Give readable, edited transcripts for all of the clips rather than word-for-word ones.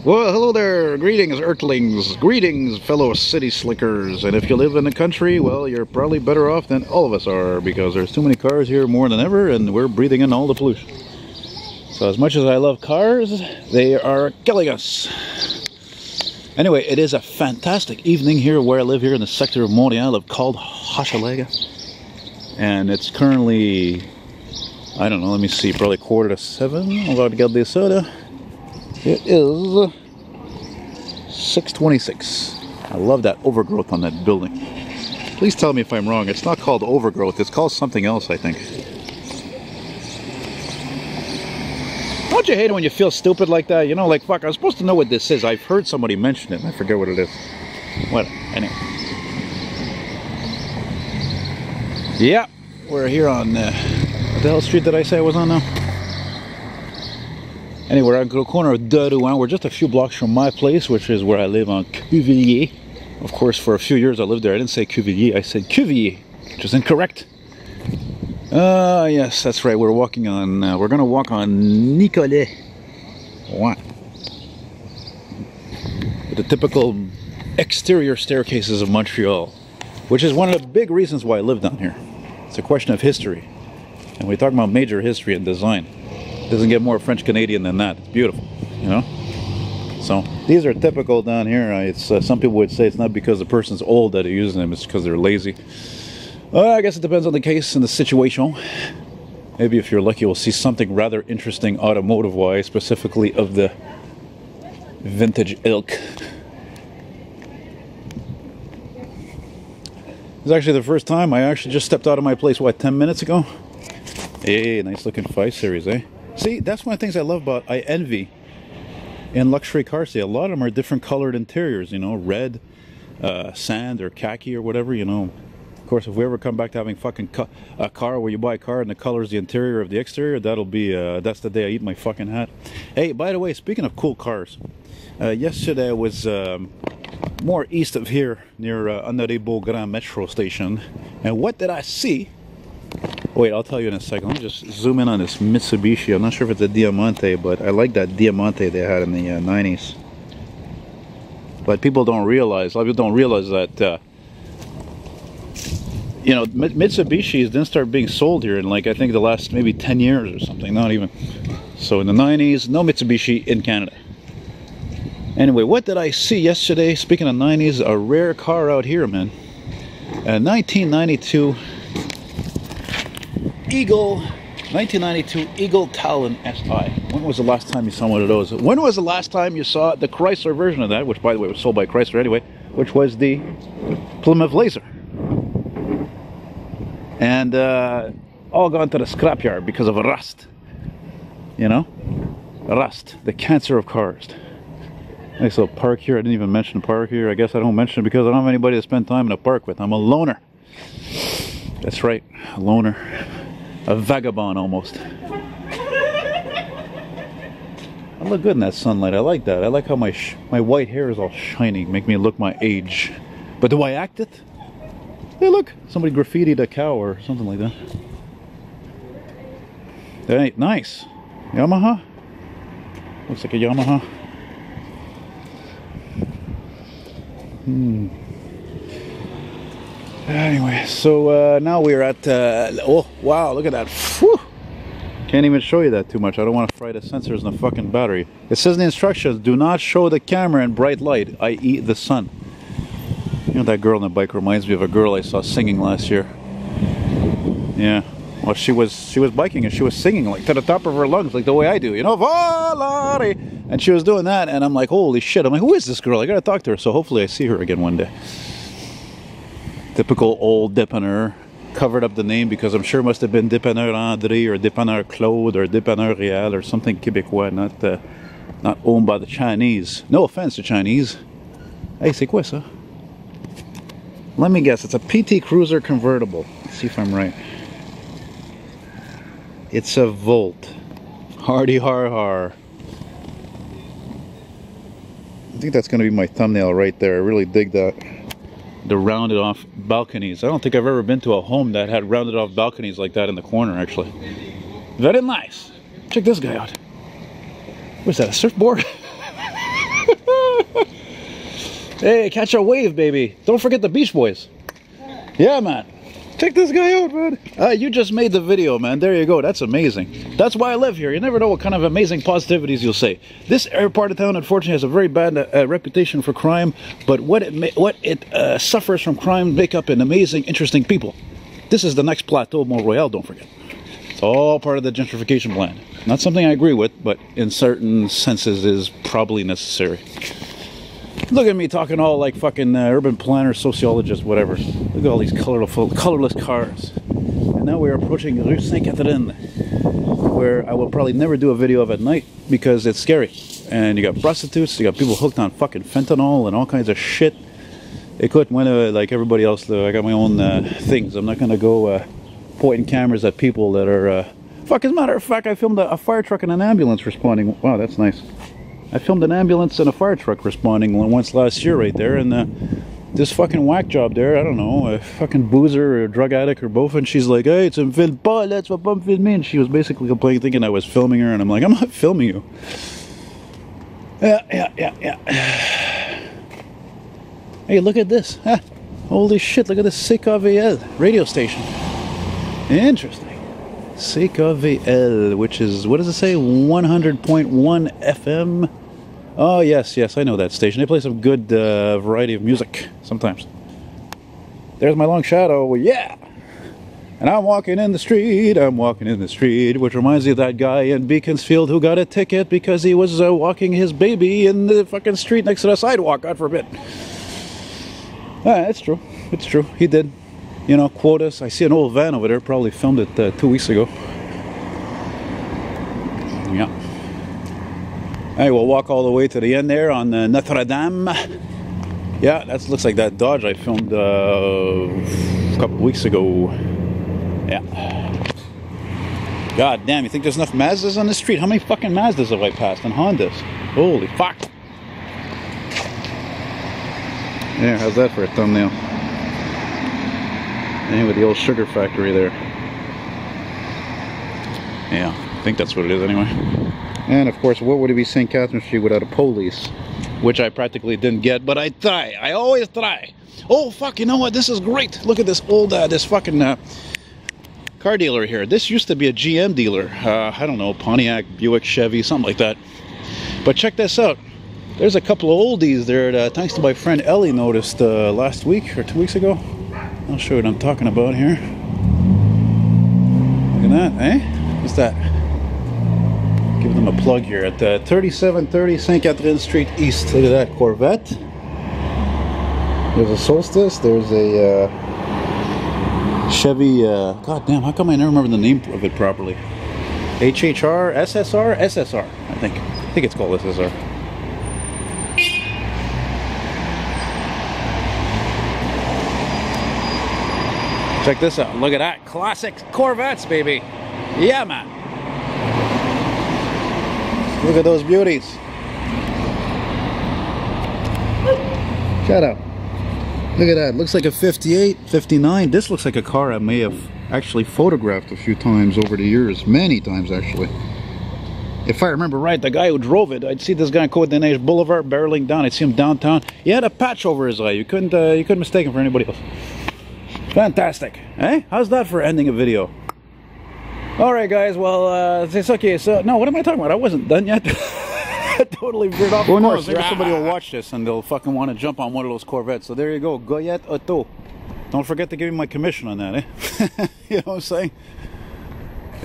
Well, hello there. Greetings, Earthlings. Greetings, fellow city slickers. And if you live in the country, well, you're probably better off than all of us are, because there's too many cars here more than ever, and we're breathing in all the pollution. So as much as I love cars, they are killing us. Anyway, it is a fantastic evening here where I live here in the sector of Montreals called Hochelaga. And it's currently, I don't know, let me see, probably 6:45. I'm about to get the soda. It is 6:26. I love that overgrowth on that building. Please tell me if I'm wrong. It's not called overgrowth. It's called something else, I think. Don't you hate it when you feel stupid like that? You know, like, fuck, I'm supposed to know what this is. I've heard somebody mention it, and I forget what it is. What? Anyway. Yeah, we're here on, what the hell street did I say I was on now? Anyway, we're on the corner of Borough. We're just a few blocks from my place, which is where I live on Cuvillier. Of course, for a few years I lived there. I didn't say Cuvillier, I said Cuvillier, which is incorrect. Yes, that's right. We're walking on, we're going to walk on Nicolet. What? The typical exterior staircases of Montreal, which is one of the big reasons why I live down here. It's a question of history. And we talk about major history and design. It doesn't get more French Canadian than that. It's beautiful, you know? So, these are typical down here. It's some people would say it's not because the person's old that they're using them, it's because they're lazy. I guess it depends on the case and the situation. Maybe if you're lucky, we'll see something rather interesting automotive-wise, specifically of the vintage ilk. It's actually the first time. I actually just stepped out of my place, what, 10 minutes ago? Hey, nice looking 5 Series, eh? See, that's one of the things I love about, I envy in luxury cars. See, a lot of them are different colored interiors, you know, red, sand, or khaki, or whatever, you know. Of course, if we ever come back to having fucking a car where you buy a car and the color is the interior of the exterior, that'll be, that's the day I eat my fucking hat. Hey, by the way, speaking of cool cars, yesterday I was more east of here, near Honoré Beaugrand metro station, and what did I see? Wait, I'll tell you in a second. Let me just zoom in on this Mitsubishi. I'm not sure if it's a Diamante, but I like that Diamante they had in the 90s. But people don't realize, a lot of people don't realize that, you know, Mitsubishis didn't start being sold here in, like, I think the last maybe 10 years or something, not even. So in the 90s, no Mitsubishi in Canada. Anyway, what did I see yesterday? Speaking of 90s, a rare car out here, man. A 1992 Eagle, 1992 Eagle Talon SI. When was the last time you saw one of those? When was the last time you saw the Chrysler version of that, which by the way was sold by Chrysler anyway, which was the Plymouth Laser? And all gone to the scrapyard because of rust. You know? Rust, the cancer of cars. Nice little park here. I didn't even mention the park here. I guess I don't mention it because I don't have anybody to spend time in a park with. I'm a loner. That's right, a loner. A vagabond, almost. I look good in that sunlight. I like that. I like how my white hair is all shiny, make me look my age. But do I act it? Hey, look, somebody graffitied a cow or something like that. Hey, nice. Yamaha. Looks like a Yamaha. Anyway, so now we're at, oh wow, look at that. Whew. Can't even show you that too much. I don't want to fry the sensors in the fucking battery. It says in the instructions, do not show the camera in bright light, i.e. the sun. You know, that girl on the bike reminds me of a girl I saw singing last year. Yeah, well, she was biking and she was singing like to the top of her lungs, like the way I do, you know, Volare! And she was doing that, and I'm like, holy shit. I'm like, who is this girl? I gotta talk to her, so hopefully I see her again one day. Typical old dépanneur. Covered up the name because I'm sure it must have been Dépanneur André or Dépanneur Claude or Dépanneur Réal or something Québécois, not owned by the Chinese. No offense to Chinese. Hey, c'est quoi ça? Let me guess, it's a PT Cruiser convertible. Let's see if I'm right. It's a Volt. Hardy har har. I think that's going to be my thumbnail right there. I really dig that. The rounded off balconies. I don't think I've ever been to a home that had rounded off balconies like that in the corner, actually. Very nice. Check this guy out. What's that, a surfboard? Hey, catch a wave, baby. Don't forget the Beach Boys. Yeah, man. Check this guy out, man. You just made the video, man. There you go. That's amazing. That's why I live here. You never know what kind of amazing positivities you'll say. This part of town, unfortunately, has a very bad reputation for crime, but what it suffers from crime make up an amazing, interesting people. This is the next plateau of Montreals, don't forget. It's all part of the gentrification plan. Not something I agree with, but in certain senses is probably necessary. Look at me talking all like fucking urban planner, sociologist, whatever. Look at all these colorless cars. And now we're approaching Rue Sainte-Catherine, where I will probably never do a video of at night because it's scary. And you got prostitutes, you got people hooked on fucking fentanyl and all kinds of shit. Écoute, when like everybody else, though, I got my own things. I'm not gonna go pointing cameras at people that are... Fuck, as a matter of fact, I filmed a fire truck and an ambulance responding. Wow, that's nice. I filmed an ambulance and a fire truck responding once last year right there, and this fucking whack job there, I don't know, a fucking boozer or a drug addict or both, and she's like, hey, tu me filmes pas, là, tu vas pas me filmer, and she was basically complaining, thinking I was filming her, and I'm like, I'm not filming you. Yeah. Hey, look at this. Ah, holy shit, look at this CKVL radio station. Interesting. CKVL, which is, what does it say, 100.1 FM? Oh, yes, I know that station. They play some good variety of music sometimes. There's my long shadow, yeah! And I'm walking in the street, which reminds me of that guy in Beaconsfield who got a ticket because he was walking his baby in the fucking street next to the sidewalk, God forbid. It's true, he did. You know, quotas. I see an old van over there, probably filmed it 2 weeks ago. Yeah. Hey, we'll walk all the way to the end there on Notre Dame. Yeah, that looks like that Dodge I filmed a couple weeks ago. Yeah. God damn, you think there's enough Mazdas on the street? How many fucking Mazdas have I passed and Hondas? Holy fuck. Yeah, how's that for a thumbnail? And with the old sugar factory there. Yeah, I think that's what it is anyway. And of course, what would it be St. Catherine Street without a police? Which I practically didn't get, but I try. I always try. Oh fuck, you know what? This is great. Look at this old, this fucking car dealer here. This used to be a GM dealer. I don't know, Pontiac, Buick, Chevy, something like that. But check this out. There's a couple of oldies there that, thanks to my friend Ellie, noticed last week or 2 weeks ago. I'll show you what I'm talking about here. Look at that, eh? What's that? Give them a plug here at 3730 St. Catherine Street East. Look at that Corvette. There's a Solstice. There's a Chevy. God damn, how come I never remember the name of it properly? HHR, SSR, SSR. I think it's called SSR. Check this out. Look at that. Classic Corvettes, baby. Yeah, man. Look at those beauties. Shut up. Look at that. Looks like a 58, 59. This looks like a car I may have actually photographed a few times over the years. Many times, actually. If I remember right, the guy who drove it, I'd see this guy on Côte des Neiges Boulevard barreling down. I'd see him downtown. He had a patch over his eye. You couldn't mistake him for anybody else. Fantastic, eh? How's that for ending a video? Alright guys, well, it's okay, so, no, what am I talking about? I wasn't done yet. I totally veered off. Who knows, maybe somebody will watch this and they'll fucking want to jump on one of those Corvettes. So there you go, Goyette Auto. Don't forget to give me my commission on that, eh? You know what I'm saying?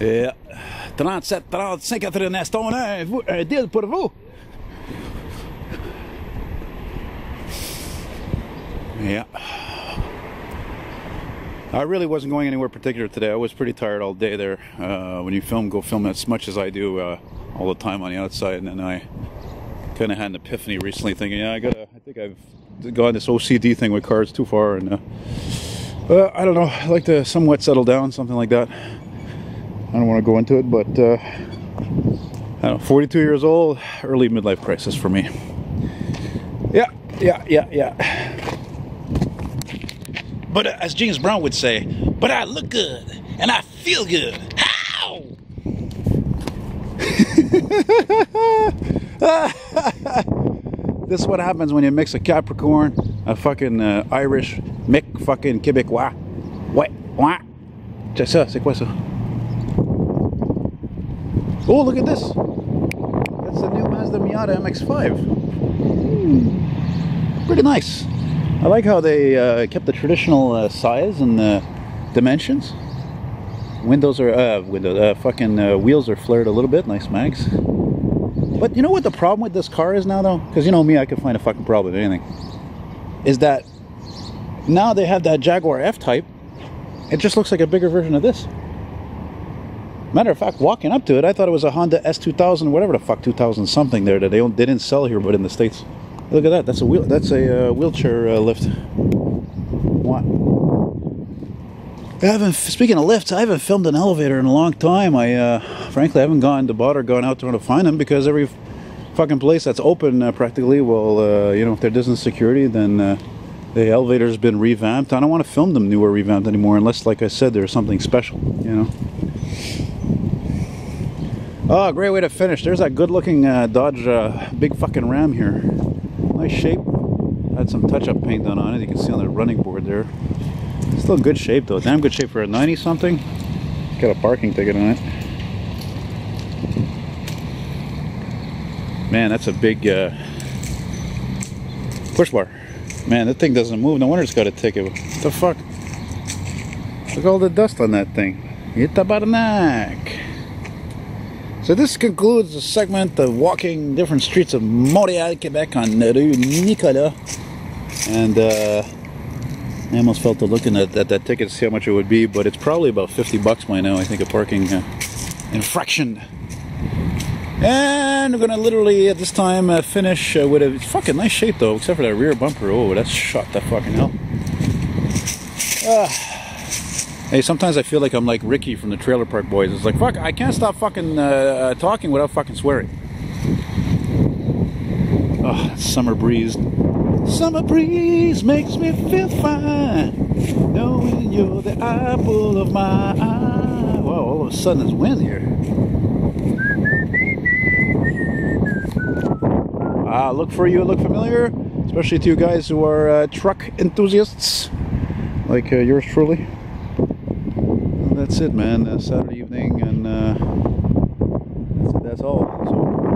Yeah. 37, 35 Aston, un deal pour vous. Yeah. I really wasn't going anywhere particular today. I was pretty tired all day there. When you film, go film as much as I do all the time on the outside. And then I kind of had an epiphany recently thinking, yeah, I think I've gone this OCD thing with cars too far. And I don't know, I like to somewhat settle down, something like that. I don't want to go into it, but I don't know, 42 years old, early midlife crisis for me. Yeah. But as James Brown would say, but I look good and I feel good. How? This is what happens when you mix a Capricorn, a fucking Irish, Mick fucking Québécois. Ouais, ouais. Check ça, c'est quoi ça? Oh, look at this. That's the new Mazda Miata MX-5. Pretty nice. I like how they kept the traditional size and dimensions. Windows are wheels are flared a little bit. Nice mags. But you know what the problem with this car is now, though? Because you know me, I can find a fucking problem with anything. Is that now they have that Jaguar F-Type. It just looks like a bigger version of this. Matter of fact, walking up to it, I thought it was a Honda S2000, whatever the fuck, 2000 something there that they didn't sell here, but in the States. Look at that. That's a wheelchair lift. What? Speaking of lifts, I haven't filmed an elevator in a long time. Frankly, I haven't gone out trying to find them, because every fucking place that's open practically, well, you know, if there isn't security, then the elevator's been revamped. I don't want to film them new or revamped anymore, unless, like I said, there's something special, you know. Oh, great way to finish. There's that good-looking Dodge big fucking Ram here. Nice shape. Had some touch-up paint done on it. You can see on the running board there. Still in good shape, though. Damn good shape for a 90-something. Got a parking ticket on it. Man, that's a big push bar. Man, that thing doesn't move. No wonder it's got a ticket. What the fuck? Look at all the dust on that thing. Hit about a neck. So this concludes the segment of walking different streets of Montreal, Quebec on Rue Nicolet. And I almost felt to looking at that ticket to see how much it would be, but it's probably about 50 bucks by now, I think, a parking infraction. And we're gonna literally at this time finish with a fucking nice shape, though, except for that rear bumper. Oh, that's shot the fucking hell. Hey, sometimes I feel like I'm like Ricky from the Trailer Park Boys. It's like, fuck, I can't stop fucking talking without fucking swearing. Oh, summer breeze. Summer breeze makes me feel fine, knowing you're the apple of my eye. Wow, all of a sudden there's wind here. Look for you, look familiar, especially to you guys who are truck enthusiasts, like yours truly. Well, that's it, man. Saturday evening, and that's all. So